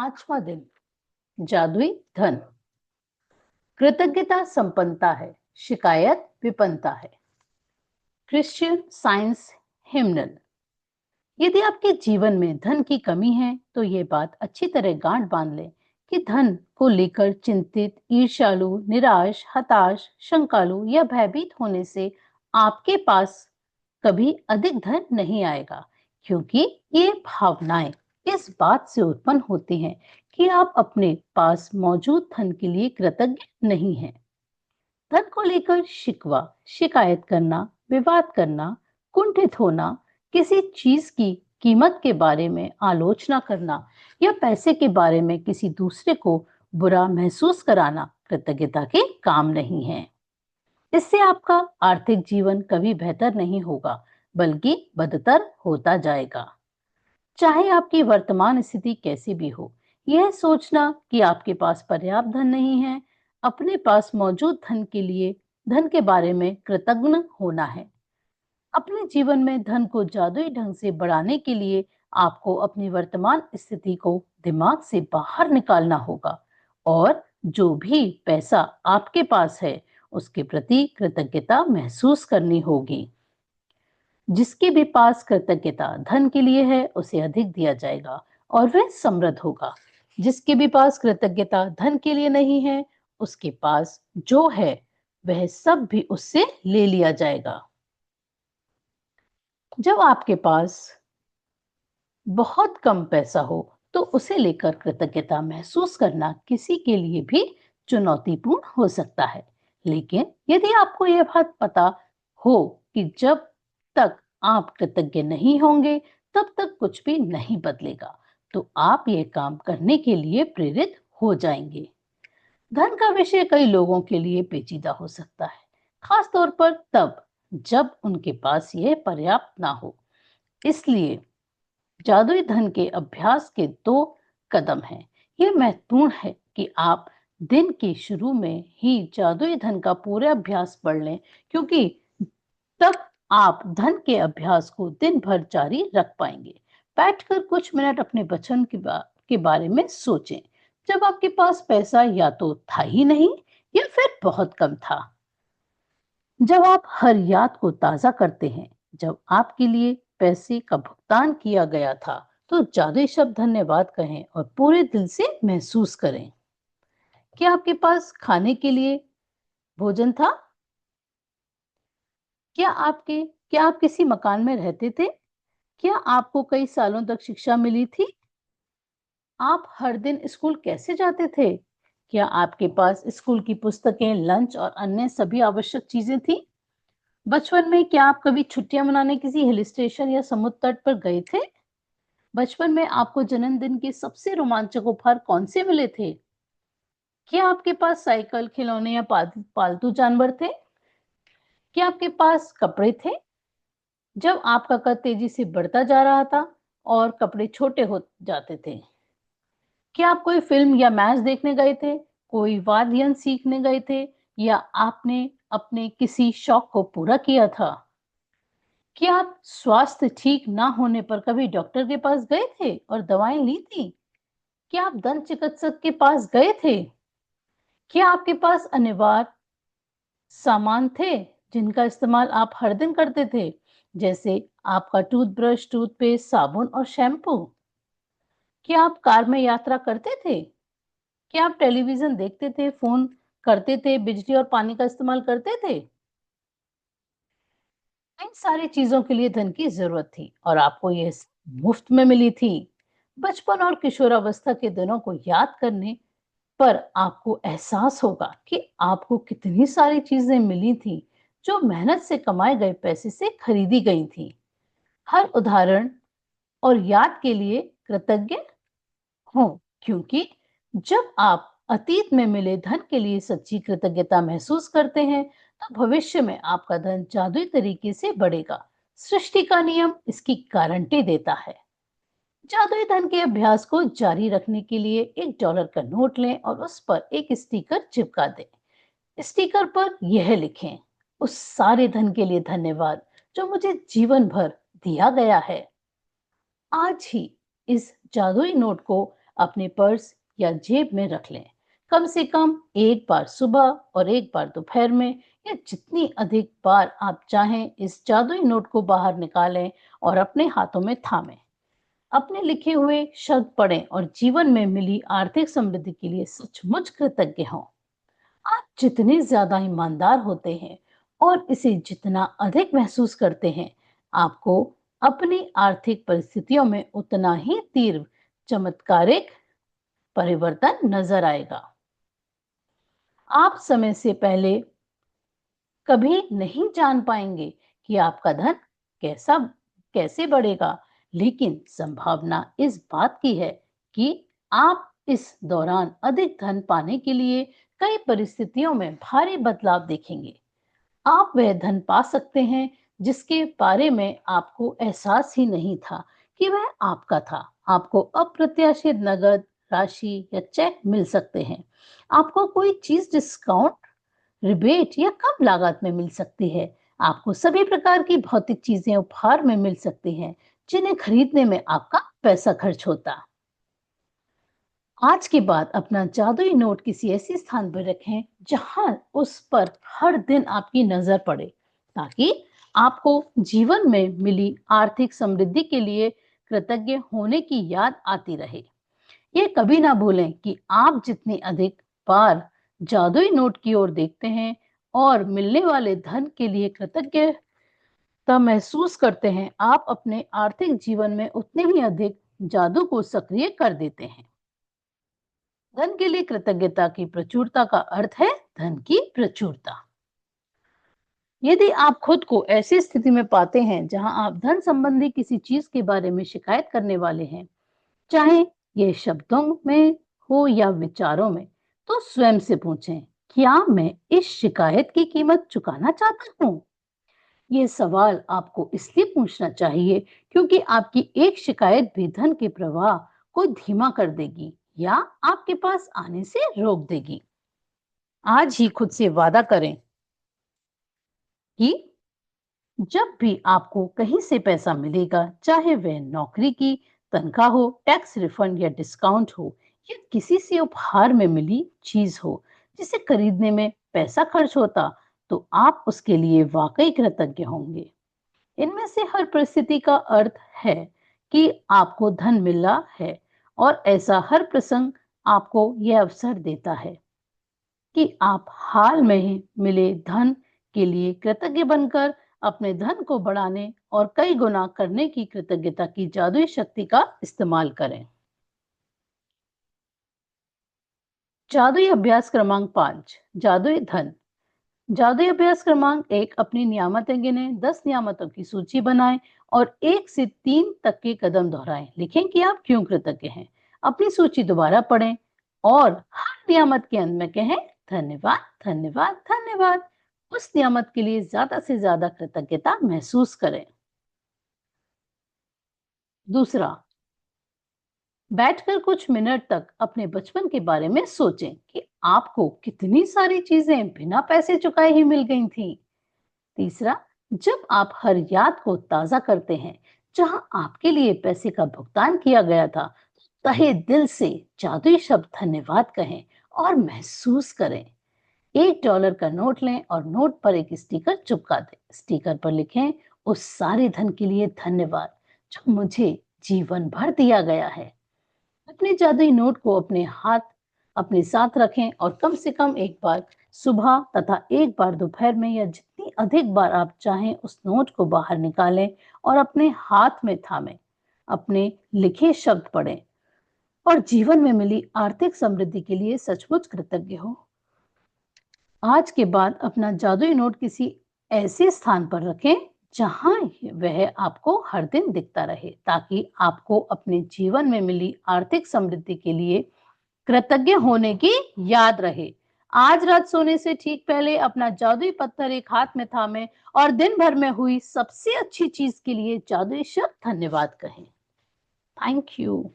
पांचवा दिन जादुई धन। कृतज्ञता संपन्नता है, शिकायत विपन्नता है। Christian Science hymnal. यदि आपके जीवन में धन की कमी है तो ये बात अच्छी तरह गांठ बांध लें कि धन को लेकर चिंतित, ईर्ष्यालु, निराश, हताश, शंकालु या भयभीत होने से आपके पास कभी अधिक धन नहीं आएगा, क्योंकि ये भावनाएं इस बात से उत्पन्न होती हैं कि आप अपने पास मौजूद धन के लिए कृतज्ञ नहीं हैं। धन को लेकर शिकवा, शिकायत करना, विवाद करना, कुंठित होना, किसी चीज की कीमत के बारे में आलोचना करना या पैसे के बारे में किसी दूसरे को बुरा महसूस कराना कृतज्ञता के काम नहीं है। इससे आपका आर्थिक जीवन कभी बेहतर नहीं होगा, बल्कि बदतर होता जाएगा। चाहे आपकी वर्तमान स्थिति कैसी भी हो, यह सोचना कि आपके पास पर्याप्त धन नहीं है, अपने पास मौजूद धन के बारे में कृतज्ञ होना है। अपने जीवन में धन को जादुई ढंग से बढ़ाने के लिए आपको अपनी वर्तमान स्थिति को दिमाग से बाहर निकालना होगा और जो भी पैसा आपके पास है उसके प्रति कृतज्ञता महसूस करनी होगी। जिसके भी पास कृतज्ञता धन के लिए है उसे अधिक दिया जाएगा और वह समृद्ध होगा। जिसके भी पास कृतज्ञता धन के लिए नहीं है, उसके पास जो है वह सब भी उससे ले लिया जाएगा। जब आपके पास बहुत कम पैसा हो तो उसे लेकर कृतज्ञता महसूस करना किसी के लिए भी चुनौतीपूर्ण हो सकता है। लेकिन यदि आपको यह बात पता हो कि जब तक आप कृतज्ञ नहीं होंगे तब तक कुछ भी नहीं बदलेगा, तो आप ये काम करने के लिए प्रेरित हो जाएंगे। धन का विषय कई लोगों के लिए पेचीदा हो सकता है, खास तौर पर तब जब उनके पास यह पर्याप्त ना हो। इसलिए जादुई धन के अभ्यास के दो कदम हैं। यह महत्वपूर्ण है कि आप दिन के शुरू में ही जादुई धन का पूरा अभ्यास पढ़ लें, क्योंकि तब आप धन के अभ्यास को दिन भर जारी रख पाएंगे। बैठकर कुछ मिनट अपने बचन के बारे में सोचें, जब आपके पास पैसा या तो था ही नहीं या फिर बहुत कम था। जब आप हर याद को ताजा करते हैं, जब आपके लिए पैसे का भुगतान किया गया था, तो जादुई शब्द धन्यवाद कहें और पूरे दिल से महसूस करें। क्या आपके पास खाने के लिए भोजन था? क्या आप किसी मकान में रहते थे? क्या आपको कई सालों तक शिक्षा मिली थी? आप हर दिन स्कूल कैसे जाते थे? क्या आपके पास स्कूल की पुस्तकें, लंच और अन्य सभी आवश्यक चीजें थी? बचपन में क्या आप कभी छुट्टियां मनाने किसी हिल स्टेशन या समुद्र तट पर गए थे? बचपन में आपको जन्मदिन के सबसे रोमांचक उपहार कौन से मिले थे? क्या आपके पास साइकिल, खिलौने या पालतू जानवर थे? क्या आपके पास कपड़े थे जब आपका कद तेजी से बढ़ता जा रहा था और कपड़े छोटे हो जाते थे? क्या आप कोई फिल्म या मैच देखने गए थे, कोई वाद्य यंत्र सीखने गए थे, या आपने अपने किसी शौक को पूरा किया था? क्या आप स्वास्थ्य ठीक ना होने पर कभी डॉक्टर के पास गए थे और दवाएं ली थी? क्या आप दंत चिकित्सक के पास गए थे? क्या आपके पास अनिवार्य सामान थे जिनका इस्तेमाल आप हर दिन करते थे, जैसे आपका टूथब्रश, टूथपेस्ट, साबुन और शैम्पू? क्या आप कार में यात्रा करते थे? क्या आप टेलीविजन देखते थे, फोन करते थे, बिजली और पानी का इस्तेमाल करते थे? इन सारी चीजों के लिए धन की जरूरत थी और आपको ये मुफ्त में मिली थी। बचपन और किशोरावस्था के दिनों को याद करने पर आपको एहसास होगा कि आपको कितनी सारी चीजें मिली थी जो मेहनत से कमाए गए पैसे से खरीदी गई थी। हर उदाहरण और याद के लिए कृतज्ञ हो, क्योंकि जब आप अतीत में मिले धन के लिए सच्ची कृतज्ञता महसूस करते हैं तो भविष्य में आपका धन जादुई तरीके से बढ़ेगा। सृष्टि का नियम इसकी गारंटी देता है। जादुई धन के अभ्यास को जारी रखने के लिए $1 का नोट लें और उस पर एक स्टिकर चिपका दें। स्टिकर पर यह लिखें, उस सारे धन के लिए धन्यवाद जो मुझे जीवन भर दिया गया है। आज ही इस जादुई नोट को अपने पर्स या जेब में रख लें। कम से कम एक बार सुबह और एक बार दोपहर में, या जितनी अधिक बार आप चाहें इस जादुई नोट को बाहर निकालें और अपने हाथों में थामें। अपने लिखे हुए शब्द पढ़ें और जीवन में मिली आर्थिक समृद्धि के लिए सचमुच कृतज्ञ हों। आप जितने ज्यादा ईमानदार होते हैं और इसे जितना अधिक महसूस करते हैं, आपको अपनी आर्थिक परिस्थितियों में उतना ही तीव्र चमत्कारिक परिवर्तन नजर आएगा। आप समय से पहले कभी नहीं जान पाएंगे कि आपका धन कैसा कैसे बढ़ेगा, लेकिन संभावना इस बात की है कि आप इस दौरान अधिक धन पाने के लिए कई परिस्थितियों में भारी बदलाव देखेंगे। आप वह धन पा सकते हैं जिसके बारे में आपको एहसास ही नहीं था कि वह आपका था। आपको अप्रत्याशित नगद राशि या चेक मिल सकते हैं। आपको कोई चीज डिस्काउंट, रिबेट या कम लागत में मिल सकती है। आपको सभी प्रकार की भौतिक चीजें उपहार में मिल सकती हैं जिन्हें खरीदने में आपका पैसा खर्च होता। आज के बाद अपना जादुई नोट किसी ऐसे स्थान पर रखें जहां उस पर हर दिन आपकी नजर पड़े, ताकि आपको जीवन में मिली आर्थिक समृद्धि के लिए कृतज्ञ होने की याद आती रहे। ये कभी ना भूलें कि आप जितनी अधिक बार जादुई नोट की ओर देखते हैं और मिलने वाले धन के लिए कृतज्ञता महसूस करते हैं, आप अपने आर्थिक जीवन में उतने ही अधिक जादू को सक्रिय कर देते हैं। धन के लिए कृतज्ञता की प्रचुरता का अर्थ है धन की प्रचुरता। यदि आप खुद को ऐसी स्थिति में पाते हैं जहां आप धन संबंधी किसी चीज के बारे में शिकायत करने वाले हैं, चाहे ये शब्दों में हो या विचारों में, तो स्वयं से पूछें, क्या मैं इस शिकायत की कीमत चुकाना चाहता हूँ? ये सवाल आपको इसलिए पूछना चाहिए क्योंकि आपकी एक शिकायत भी धन के प्रवाह को धीमा कर देगी या आपके पास आने से रोक देगी। आज ही खुद से वादा करें कि जब भी आपको कहीं से पैसा मिलेगा, चाहे वह नौकरी की तनख्वाह हो, टैक्स रिफंड या डिस्काउंट हो, या किसी से उपहार में मिली चीज हो जिसे खरीदने में पैसा खर्च होता, तो आप उसके लिए वाकई कृतज्ञ होंगे। इनमें से हर परिस्थिति का अर्थ है कि आपको धन मिला है, और ऐसा हर प्रसंग आपको यह अवसर देता है कि आप हाल में ही मिले धन के लिए कृतज्ञ बनकर अपने धन को बढ़ाने और कई गुना करने की कृतज्ञता की जादुई शक्ति का इस्तेमाल करें। जादुई अभ्यास क्रमांक 5, जादुई धन। जादुई अभ्यास क्रमांक 1, अपनी नियामतें गिनें, 10 नियामतों की सूची बनाएं और 1 से 3 तक के कदम दोहराएं। लिखें कि आप क्यों कृतज्ञ हैं। अपनी सूची दोबारा पढ़ें और हर नियामत के अंत में कहें, धन्यवाद, धन्यवाद, धन्यवाद। उस नियामत के लिए ज्यादा से ज्यादा कृतज्ञता महसूस करें। दूसरा, बैठकर कुछ मिनट तक अपने बचपन के बारे में सोचें कि आपको कितनी सारी चीजें बिना पैसे चुकाए ही मिल गई थी। तीसरा, जब आप हर याद को ताजा करते हैं जहां आपके लिए पैसे का भुगतान किया गया था, तो तहे दिल से जादुई शब्द धन्यवाद कहें और महसूस करें। $1 का नोट लें और नोट पर एक स्टिकर चिपका दें। स्टिकर पर लिखें, उस सारे धन के लिए धन्यवाद जो मुझे जीवन भर दिया गया है। अपने जादुई नोट को अपने साथ रखें और कम से कम एक बार सुबह तथा एक बार दोपहर में, या जितनी अधिक बार आप चाहें, उस नोट को बाहर निकालें और अपने हाथ में थामें। अपने लिखे शब्द पढ़ें और जीवन में मिली आर्थिक समृद्धि के लिए सचमुच कृतज्ञ हो। आज के बाद अपना जादुई नोट किसी ऐसे स्थान पर रखें जहां वह आपको हर दिन दिखता रहे, ताकि आपको अपने जीवन में मिली आर्थिक समृद्धि के लिए कृतज्ञ होने की याद रहे। आज रात सोने से ठीक पहले अपना जादुई पत्थर एक हाथ में थामें और दिन भर में हुई सबसे अच्छी चीज के लिए जादुई शब्द धन्यवाद कहें। Thank you.